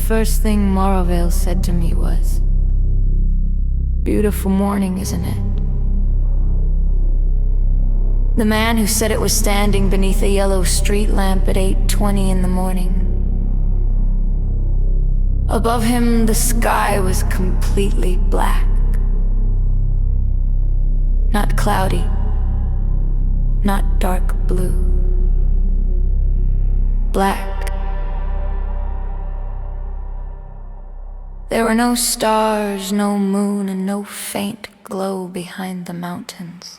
first thing Morrowvale said to me was, "Beautiful morning, isn't it?" The man who said it was standing beneath a yellow street lamp at 8:20 in the morning. Above him, the sky was completely black. Not cloudy, not dark blue. Black. There were no stars, no moon, and no faint glow behind the mountains.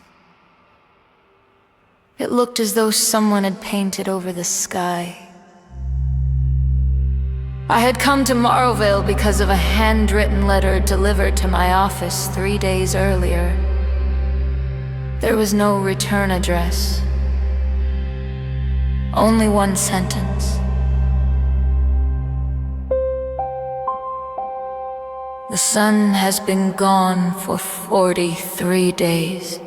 It looked as though someone had painted over the sky. I had come to Morrowvale because of a handwritten letter delivered to my office 3 days earlier. There was no return address. Only one sentence. The sun has been gone for 43 days.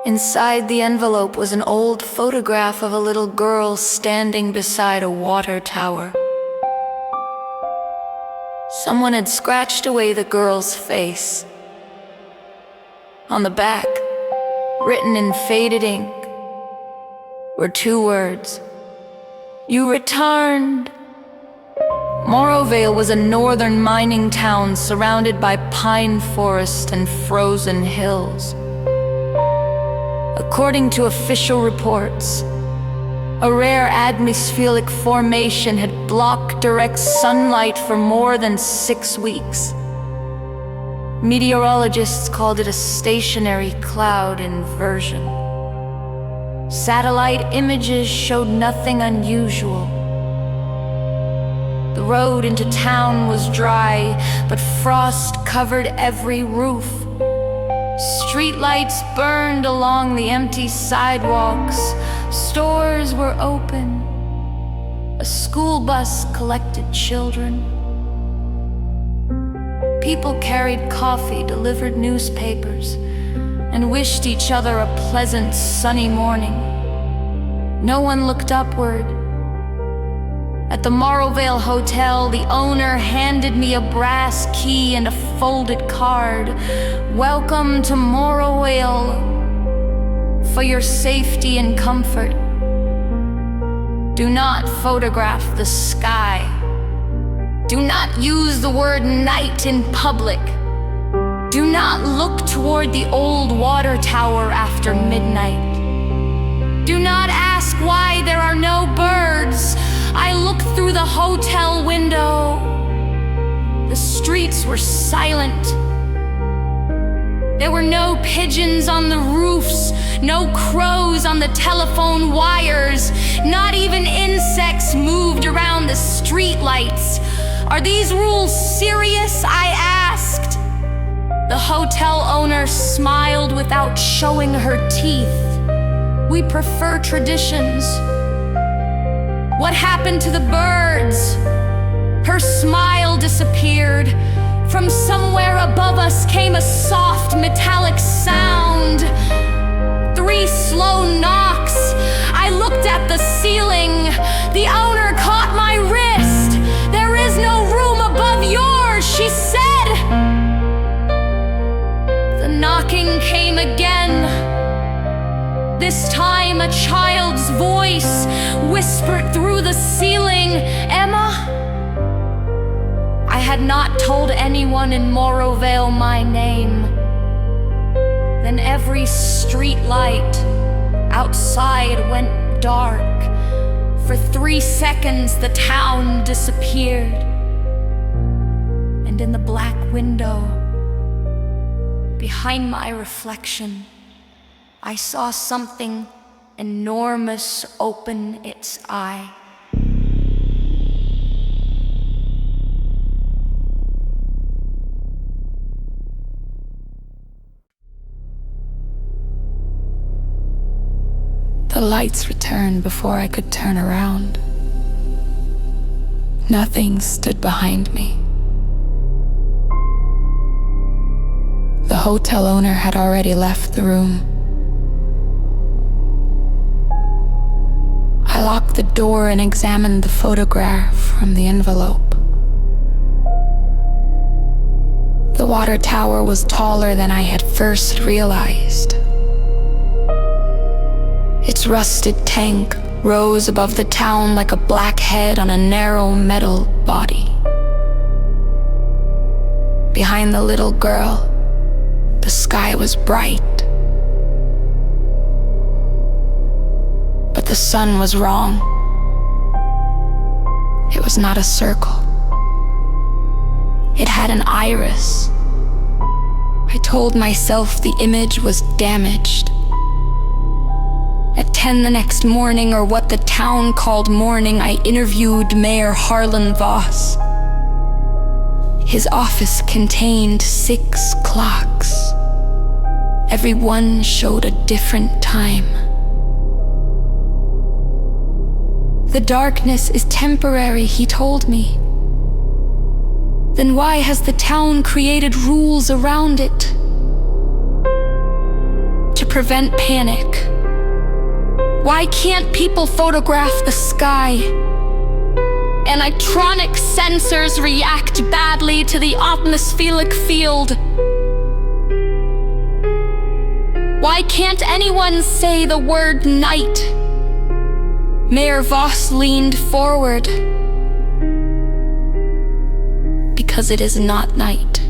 Inside the envelope was an old photograph of a little girl standing beside a water tower. Someone had scratched away the girl's face. On the back, written in faded ink, were 2 words: "You returned." Morrowvale was a northern mining town surrounded by pine forest and frozen hills. According to official reports, a rare atmospheric formation had blocked direct sunlight for more than 6 weeks. Meteorologists called it a stationary cloud inversion. Satellite images showed nothing unusual. The road into town was dry, but frost covered every roof. Streetlights burned along the empty sidewalks. Stores were open. A school bus collected children. People carried coffee, delivered newspapers, and wished each other a pleasant, sunny morning. No one looked upward. At the Morrowvale Hotel, the owner handed me a brass key and a folded card. "Welcome to Morrowvale. For your safety and comfort, do not photograph the sky. Do not use the word night in public. Do not look toward the old water tower after midnight. Do not ask why there are no birds. I looked through the hotel window. The streets were silent. There were no pigeons on the roofs, no crows on the telephone wires. Not even insects moved around the streetlights. Are these rules serious? I asked. The hotel owner smiled without showing her teeth. We prefer traditions. What happened to the birds? Her smile disappeared. From somewhere above us came a soft metallic sound. 3 slow knocks. I looked at the ceiling. The owner caught my wrist. "There is no room above yours," she said. The knocking came again. This time a child's voice whispered through the ceiling, "Emma?" I had not told anyone in Morrowvale my name. Then every street light outside went dark. For 3 seconds the town disappeared. And in the black window, behind my reflection, I saw something enormous open its eye. The lights returned before I could turn around. Nothing stood behind me. The hotel owner had already left the room. I locked the door and examined the photograph from the envelope. The water tower was taller than I had first realized. Its rusted tank rose above the town like a black head on a narrow metal body. Behind the little girl, the sky was bright. But the sun was wrong. It was not a circle. It had an iris. I told myself the image was damaged. At 10 the next morning, or what the town called morning, I interviewed Mayor Harlan Voss. His office contained 6 clocks. Every one showed a different time. The darkness is temporary, he told me. Then why has the town created rules around it? To prevent panic. Why can't people photograph the sky? Electronic sensors react badly to the atmospheric field. Why can't anyone say the word night? Mayor Voss leaned forward. Because it is not night.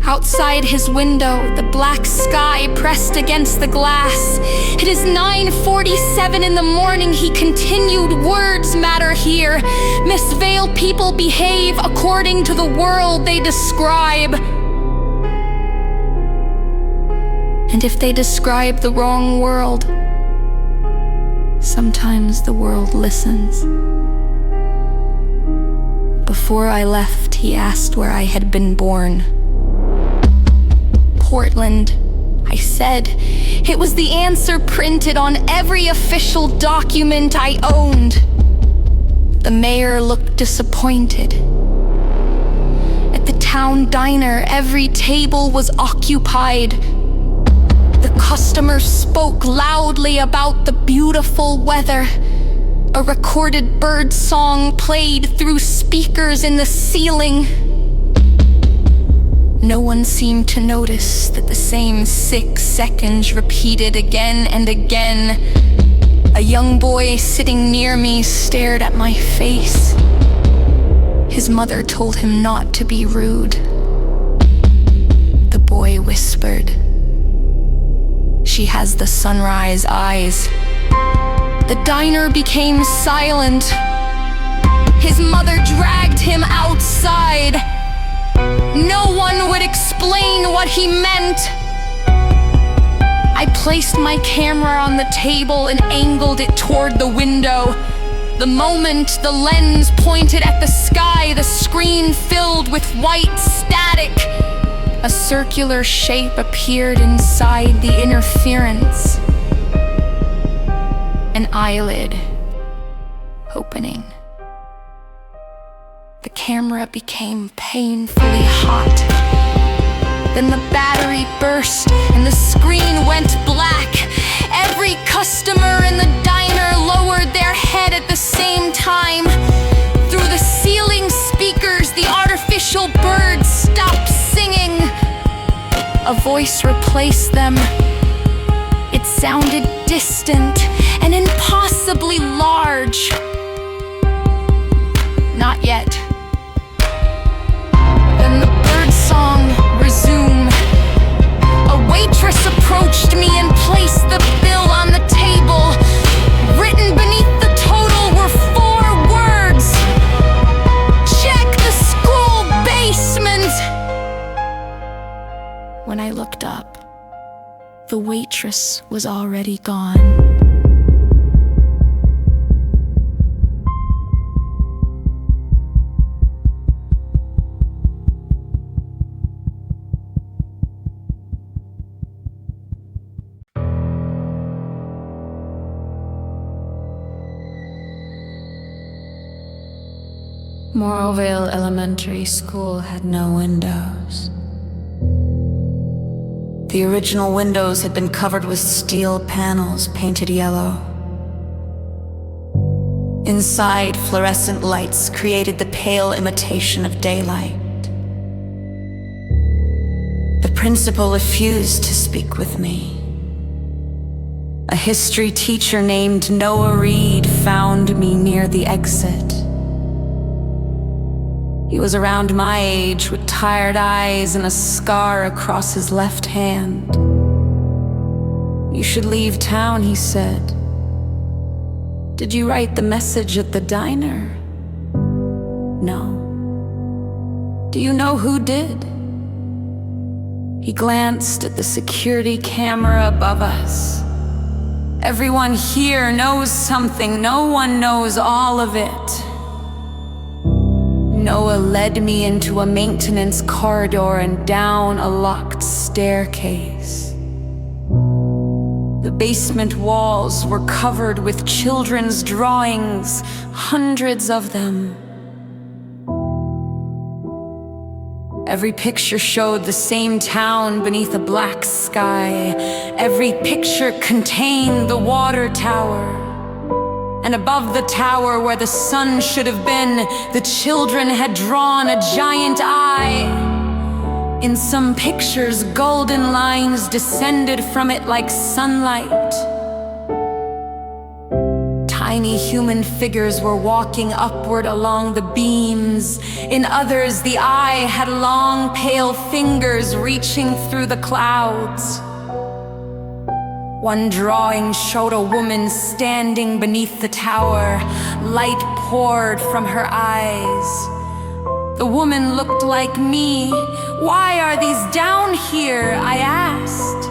Outside his window, the black sky pressed against the glass. It is 9:47 in the morning, he continued. Words matter here. Miss Vale, people behave according to the world they describe. And if they describe the wrong world, sometimes the world listens. Before I left, he asked where I had been born. Portland, I said. It was the answer printed on every official document I owned. The mayor looked disappointed. At the town diner, every table was occupied. The customers spoke loudly about the beautiful weather. A recorded bird song played through speakers in the ceiling. No one seemed to notice that the same 6 seconds repeated again and again. A young boy sitting near me stared at my face. His mother told him not to be rude. The boy whispered, "She has the sunrise eyes." The diner became silent. His mother dragged him outside. No one would explain what he meant. I placed my camera on the table and angled it toward the window. The moment the lens pointed at the sky, the screen filled with white static. A circular shape appeared inside the interference. An eyelid opening. The camera became painfully hot. Then the battery burst and the screen went black. Every customer in the diner lowered their head at the same time. Through the ceiling speakers, the artificial birds stopped singing. A voice replaced them. It sounded distant and impossibly large. Not yet. Then the bird song resumed. A waitress approached me and placed the bill on the table. Written beneath the total were 4 words. Check the school basement. When I looked up, the waitress was already gone. Morrowvale Elementary School had no windows. The original windows had been covered with steel panels painted yellow. Inside, fluorescent lights created the pale imitation of daylight. The principal refused to speak with me. A history teacher named Noah Reed found me near the exit. He was around my age with tired eyes and a scar across his left hand. "You should leave town," he said. "Did you write the message at the diner?" "No." "Do you know who did?" He glanced at the security camera above us. "Everyone here knows something. No one knows all of it." Noah led me into a maintenance corridor and down a locked staircase. The basement walls were covered with children's drawings, hundreds of them. Every picture showed the same town beneath a black sky. Every picture contained the water tower. And above the tower where the sun should have been, the children had drawn a giant eye. In some pictures, golden lines descended from it like sunlight. Tiny human figures were walking upward along the beams. In others, the eye had long, pale fingers reaching through the clouds. One drawing showed a woman standing beneath the tower. Light poured from her eyes. The woman looked like me. "Why are these down here?" I asked.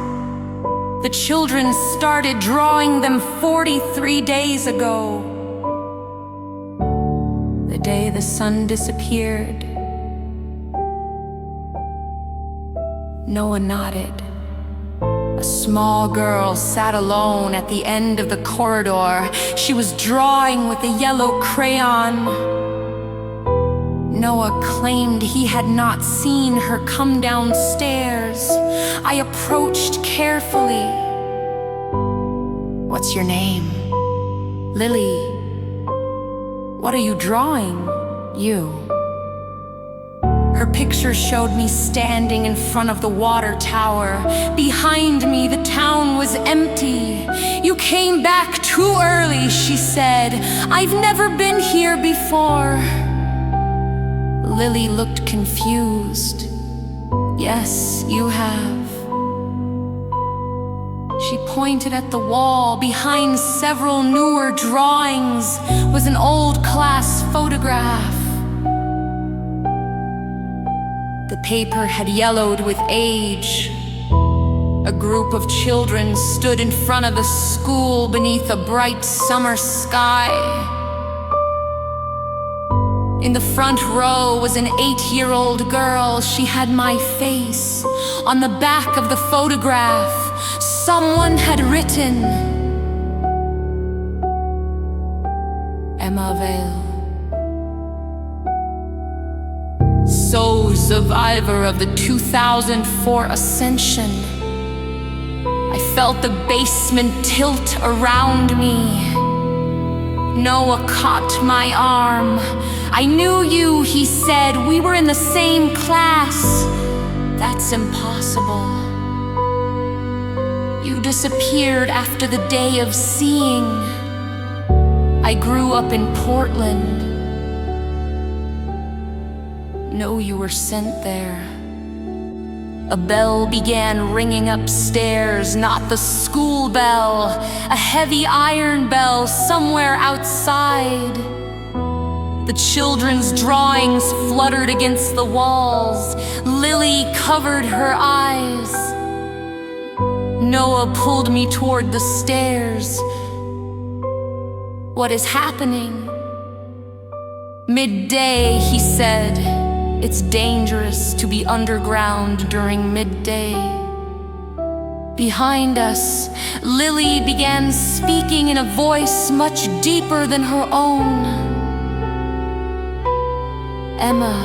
The children started drawing them 43 days ago. The day the sun disappeared. Noah nodded. A small girl sat alone at the end of the corridor. She was drawing with a yellow crayon. Noah claimed he had not seen her come downstairs. I approached carefully. "What's your name?" "Lily." "What are you drawing?" "You." Her picture showed me standing in front of the water tower. Behind me, the town was empty. "You came back too early," she said. "I've never been here before." Lily looked confused. "Yes, you have." She pointed at the wall. Behind several newer drawings was an old class photograph. The paper had yellowed with age. A group of children stood in front of the school beneath a bright summer sky. In the front row was an 8-year-old girl. She had my face. On the back of the photograph, someone had written, "Emma Vale." "So, survivor of the 2004 ascension." I felt the basement tilt around me. Noah caught my arm. "I knew you," he said. "We were in the same class." "That's impossible. You disappeared after the day of seeing. I grew up in Portland. No, you were sent there." A bell began ringing upstairs, not the school bell, a heavy iron bell somewhere outside. The children's drawings fluttered against the walls. Lily covered her eyes. Noah pulled me toward the stairs. "What is happening?" "Midday," he said. "It's dangerous to be underground during midday." Behind us, Lily began speaking in a voice much deeper than her own. "Emma."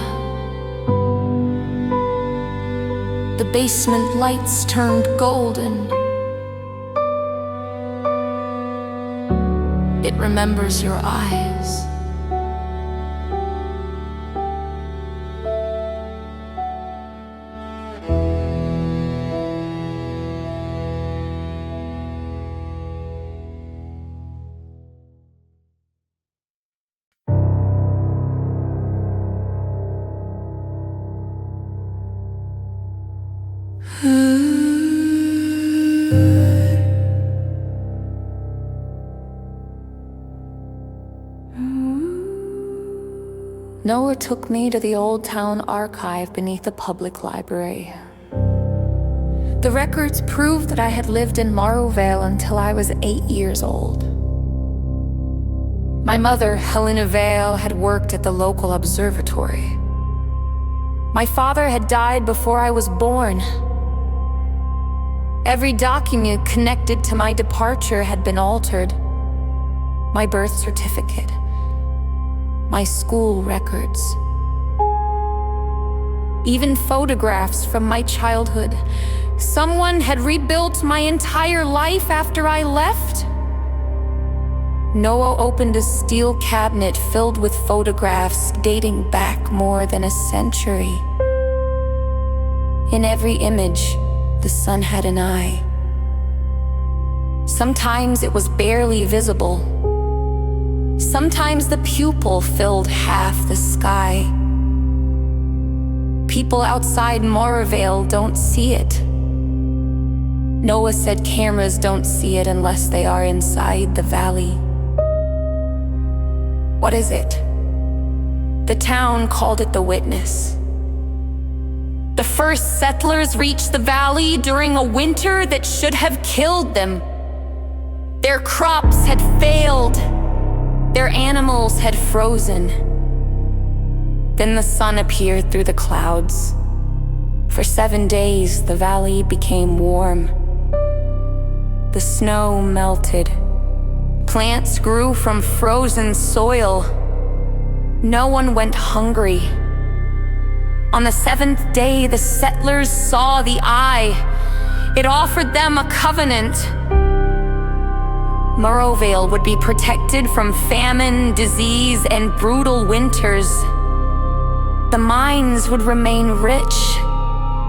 The basement lights turned golden. It remembers your eyes. Noah took me to the old town archive beneath the public library. The records proved that I had lived in Morrowvale until I was 8 years old. My mother, Emma Vale, had worked at the local observatory. My father had died before I was born. Every document connected to my departure had been altered. My birth certificate, my school records, even photographs from my childhood. Someone had rebuilt my entire life after I left. Noah opened a steel cabinet filled with photographs dating back more than a century. In every image, the sun had an eye. Sometimes it was barely visible. Sometimes the pupil filled half the sky. People outside Morrowvale don't see it. Noah said cameras don't see it unless they are inside the valley. What is it? The town called it the witness. The first settlers reached the valley during a winter that should have killed them. Their crops had failed. Their animals had frozen. Then the sun appeared through the clouds. For 7 days, the valley became warm. The snow melted. Plants grew from frozen soil. No one went hungry. On the 7th day, the settlers saw the eye. It offered them a covenant. Morrowvale would be protected from famine, disease, and brutal winters. The mines would remain rich.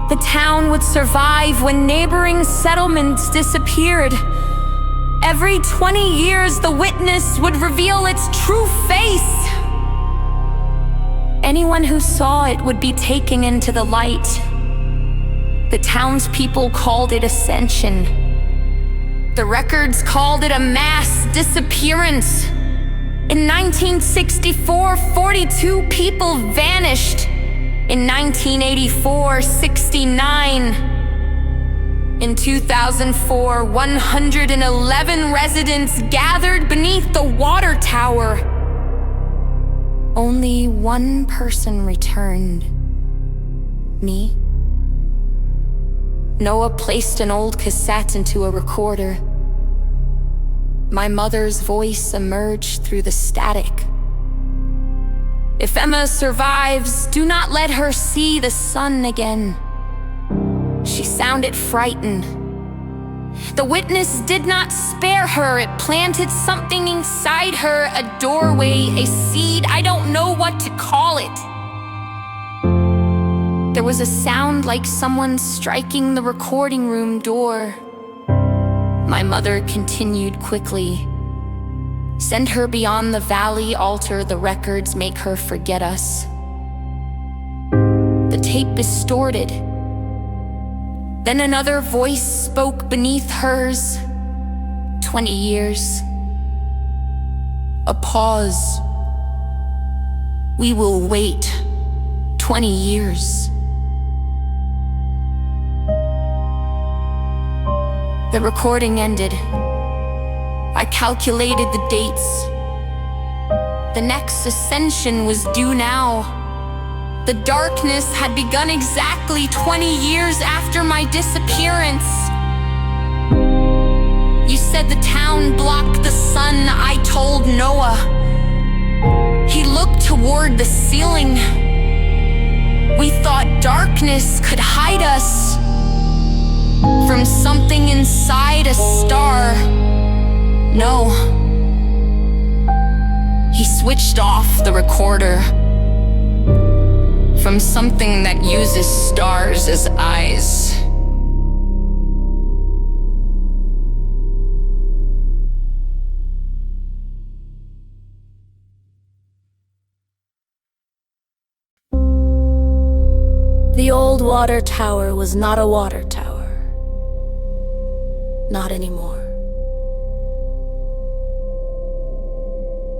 The town would survive when neighboring settlements disappeared. Every 20 years, the witness would reveal its true face. Anyone who saw it would be taken into the light. The townspeople called it ascension. The records called it a mass disappearance. In 1964, 42 people vanished. In 1984, 69. In 2004, 111 residents gathered beneath the water tower. Only one person returned. Me. Noah placed an old cassette into a recorder. My mother's voice emerged through the static. If Emma survives, do not let her see the sun again. She sounded frightened. The witness did not spare her. It planted something inside her, a doorway, a seed. I don't know what to call it. There was a sound like someone striking the recording room door. My mother continued quickly. Send her beyond the valley, alter the records, make her forget us. The tape distorted. Then another voice spoke beneath hers. 20 years. A pause. We will wait 20 years. The recording ended. I calculated the dates. The next ascension was due now. The darkness had begun exactly 20 years after my disappearance. You said the town blocked the sun. I told Noah. He looked toward the ceiling. We thought darkness could hide us from something inside a star. No, switched off the recorder from something that uses stars as eyes. The old water tower was not a water tower. Not anymore.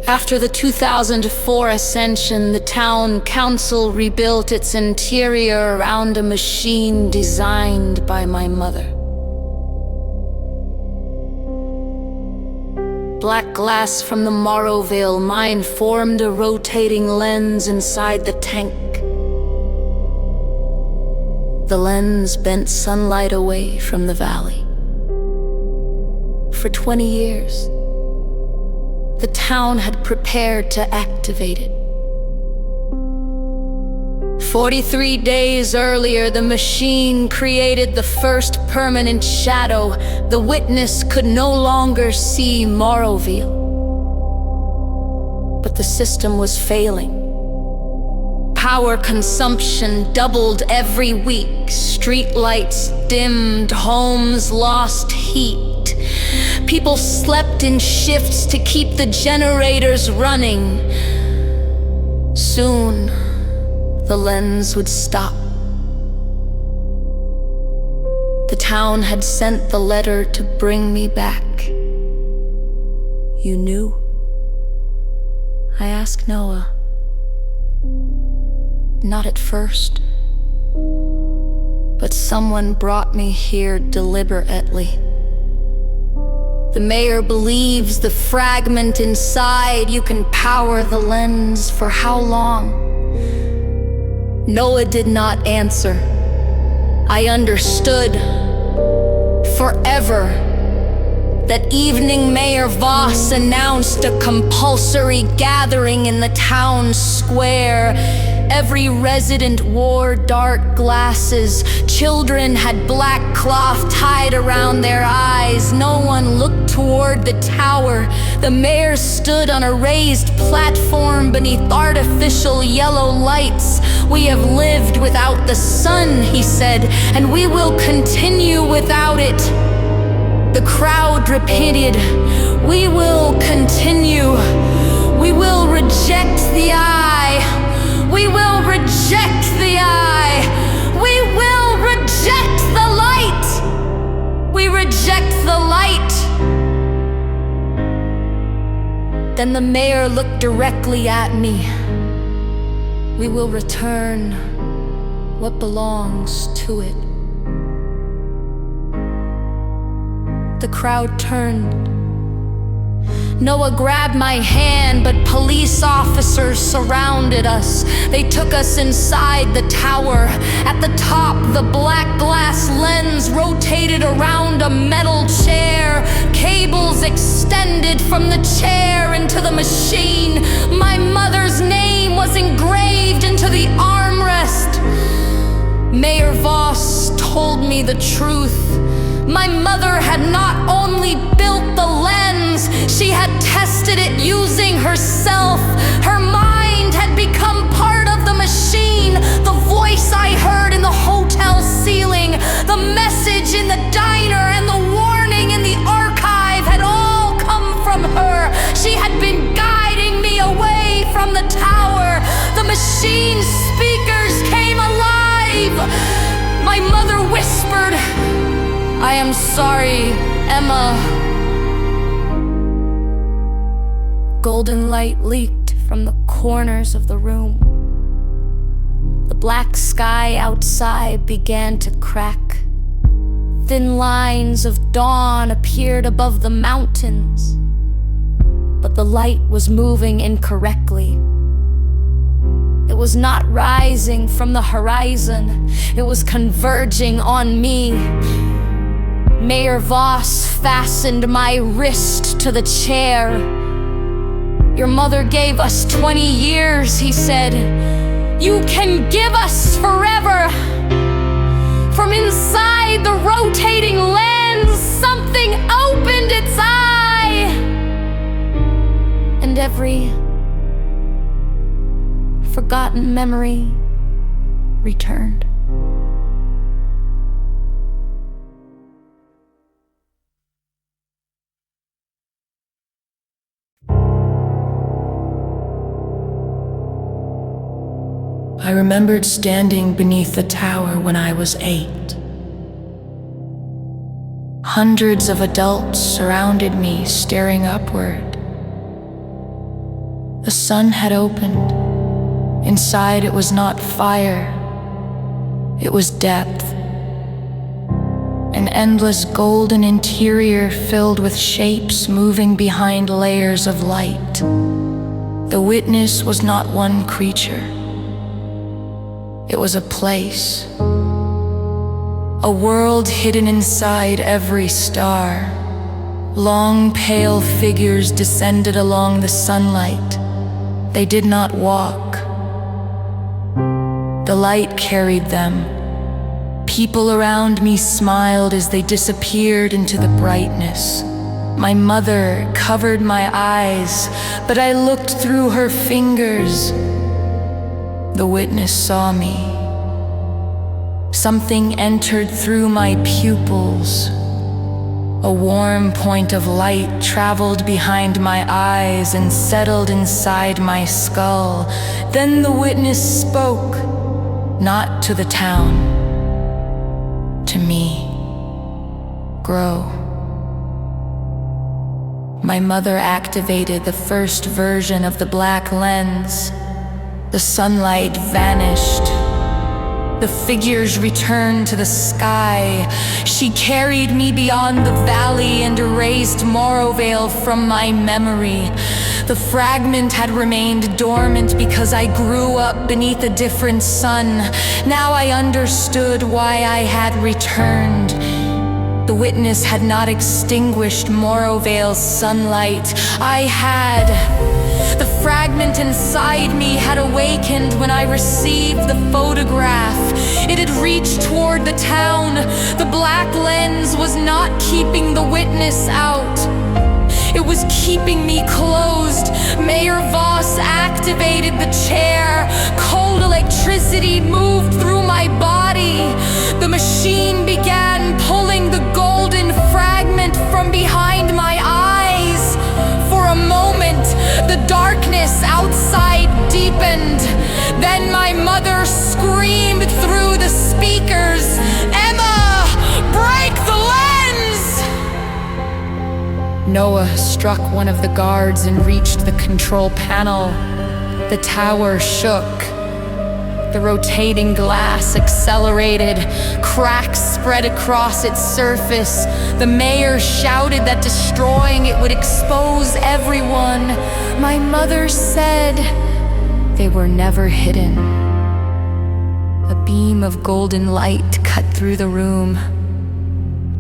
After the 2004 ascension, the town council rebuilt its interior around a machine designed by my mother. Black glass from the Morrowvale mine formed a rotating lens inside the tank. The lens bent sunlight away from the valley. For 20 years, the town had prepared to activate it. 43 days earlier, the machine created the first permanent shadow. The witness could no longer see Morrowvale. But the system was failing. Power consumption doubled every week. Streetlights dimmed, homes lost heat. People slept in shifts to keep the generators running. Soon, the lens would stop. The town had sent the letter to bring me back. You knew? I asked Noah. Not at first, but someone brought me here deliberately. The mayor believes the fragment inside you can power the lens. For how long? Noah did not answer. I understood forever. That evening, Mayor Voss announced a compulsory gathering in the town square. Every resident wore dark glasses. Children had black cloth tied around their eyes. No one looked toward the tower. The mayor stood on a raised platform beneath artificial yellow lights. We have lived without the sun, he said, and we will continue without it. The crowd repeated, we will continue. We will reject the eye. We will reject the eye. We will reject the light. We reject the light. Then the mayor looked directly at me. We will return what belongs to it. The crowd turned. Noah grabbed my hand, but police officers surrounded us. They took us inside the tower. At the top, the black glass lens rotated around a metal chair. Cables extended from the chair into the machine. My mother's name was engraved into the armrest. Mayor Voss told me the truth. My mother had not only built the lens, she had tested it using herself. Her mind had become part of the machine. The voice I heard in the hotel ceiling, the message in the diner, and the warning in the archive had all come from her. She had been guiding me away from the tower. The machine speakers came alive. My mother whispered, I am sorry, Emma. Golden light leaked from the corners of the room. The black sky outside began to crack. Thin lines of dawn appeared above the mountains, but the light was moving incorrectly. It was not rising from the horizon, it was converging on me. Mayor Voss fastened my wrist to the chair. Your mother gave us 20 years, he said. You can give us forever. From inside the rotating lens, something opened its eye. And every forgotten memory returned. I remembered standing beneath the tower when I was 8. Hundreds of adults surrounded me, staring upward. The sun had opened. Inside it was not fire, it was depth. An endless golden interior filled with shapes moving behind layers of light. The witness was not one creature. It was a place, a world hidden inside every star. Long, pale figures descended along the sunlight. They did not walk. The light carried them. People around me smiled as they disappeared into the brightness. My mother covered my eyes, but I looked through her fingers. The witness saw me. Something entered through my pupils. A warm point of light traveled behind my eyes and settled inside my skull. Then the witness spoke, not to the town, to me. Grow. My mother activated the first version of the black lens. The sunlight vanished. The figures returned to the sky. She carried me beyond the valley and erased Morrowvale from my memory. The fragment had remained dormant because I grew up beneath a different sun. Now I understood why I had returned. The witness had not extinguished Morrowvale's sunlight. I had. The fragment inside me had awakened when I received the photograph. It had reached toward the town. The black lens was not keeping the witness out. It was keeping me closed. Mayor Voss activated the chair. Cold electricity moved through my body. The machine began pulling the golden fragment from behind my eyes. For a moment, the darkness outside deepened. Then my mother screamed through the speakers, "Emma, break the lens!" Noah struck one of the guards and reached the control panel. The tower shook. The rotating glass accelerated. Cracks spread across its surface. The mayor shouted that destroying it would expose everyone. My mother said they were never hidden. A beam of golden light cut through the room.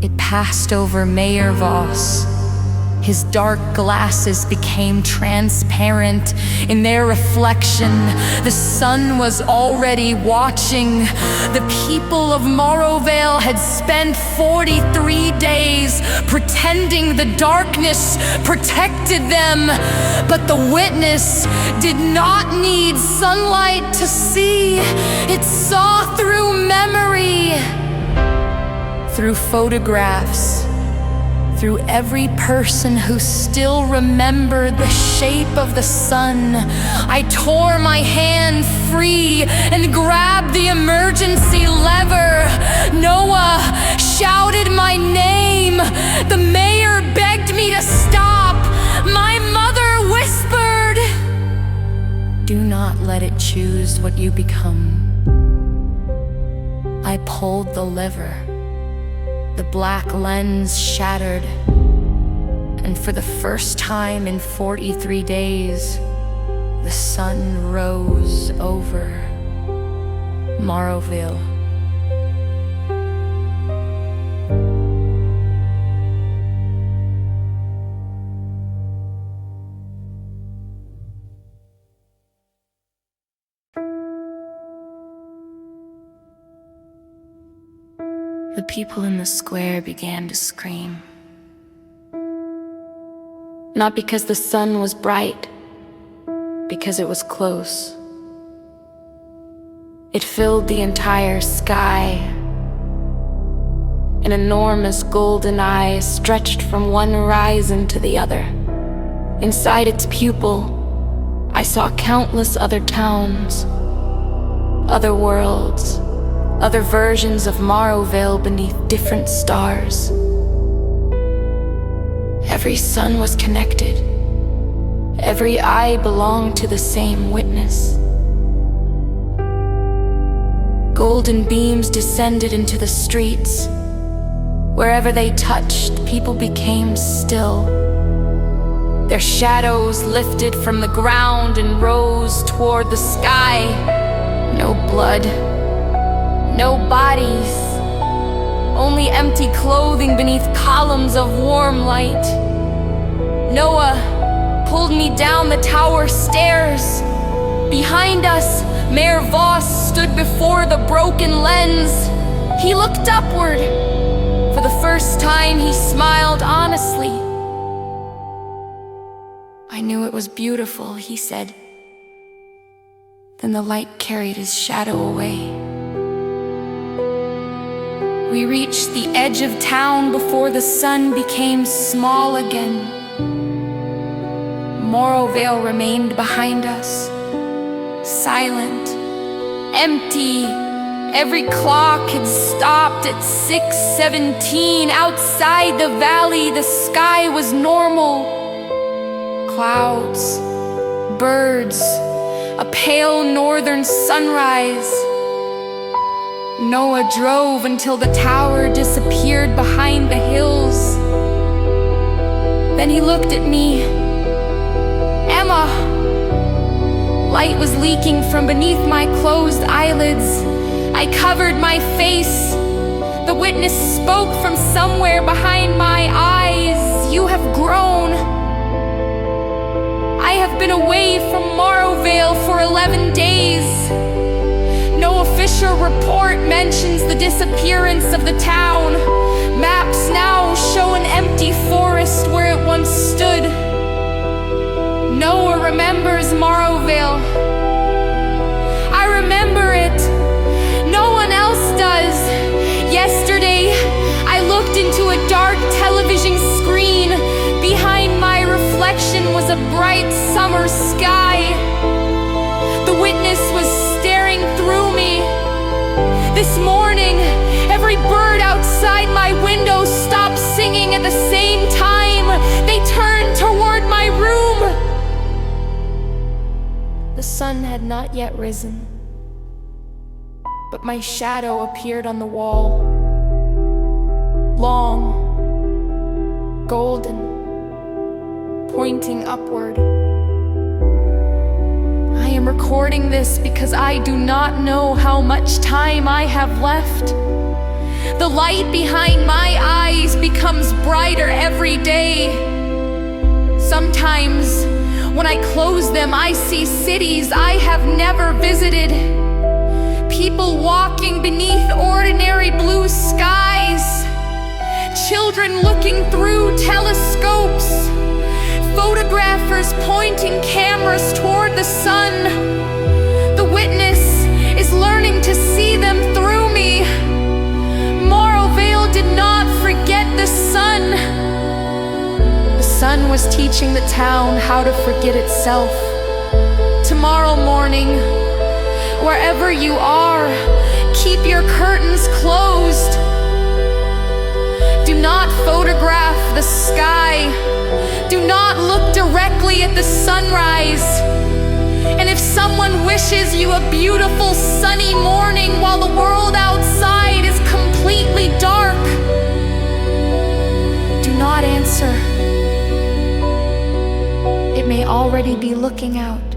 It passed over Mayor Voss. His dark glasses became transparent. In their reflection, the sun was already watching. The people of Morrowvale had spent 43 days pretending the darkness protected them. But the witness did not need sunlight to see. It saw through memory, through photographs, through every person who still remembered the shape of the sun. I tore my hand free and grabbed the emergency lever. Noah shouted my name. The mayor begged me to stop. My mother whispered, "Do not let it choose what you become." I pulled the lever. The black lens shattered, and for the first time in 43 days, the sun rose over Morrowvale. The people in the square began to scream. Not because the sun was bright, because it was close. It filled the entire sky. An enormous golden eye stretched from one horizon to the other. Inside its pupil, I saw countless other towns, other worlds, other versions of Morrowvale beneath different stars. Every sun was connected. Every eye belonged to the same witness. Golden beams descended into the streets. Wherever they touched, people became still. Their shadows lifted from the ground and rose toward the sky. No blood, no bodies, only empty clothing beneath columns of warm light. Noah pulled me down the tower stairs. Behind us, Mayor Voss stood before the broken lens. He looked upward. For the first time, he smiled honestly. "I knew it was beautiful," he said. Then the light carried his shadow away. We reached the edge of town before the sun became small again. Morrowvale remained behind us, silent, empty. Every clock had stopped at 6:17. Outside the valley, the sky was normal. Clouds, birds, a pale northern sunrise. Noah drove until the tower disappeared behind the hills. Then he looked at me. "Emma!" Light was leaking from beneath my closed eyelids. I covered my face. The witness spoke from somewhere behind my eyes. "You have grown. I have been away from Morrowvale for 11 days. No official report mentions the disappearance of the town. Maps now show an empty forest where it once stood. Noah remembers Morrowvale. I remember it. No one else does. Yesterday, I looked into a dark television screen. Behind my reflection was a bright summer sky. The witness was staring through me. This morning, every bird outside my window stopped singing at the same time. They turned toward my room. The sun had not yet risen, but my shadow appeared on the wall. Long, golden, pointing upward. I am recording this because I do not know how much time I have left. The light behind my eyes becomes brighter every day. Sometimes, when I close them, I see cities I have never visited. People walking beneath ordinary blue skies. Children looking through telescopes. Photographers pointing cameras toward the sun. The witness is learning to see them through me. Morrowvale did not forget the sun. The sun was teaching the town how to forget itself. Tomorrow morning, wherever you are, keep your curtains closed. Do not photograph the sky. Do not look directly at the sunrise. And if someone wishes you a beautiful sunny morning while the world outside is completely dark, do not answer. It may already be looking out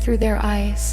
through their eyes.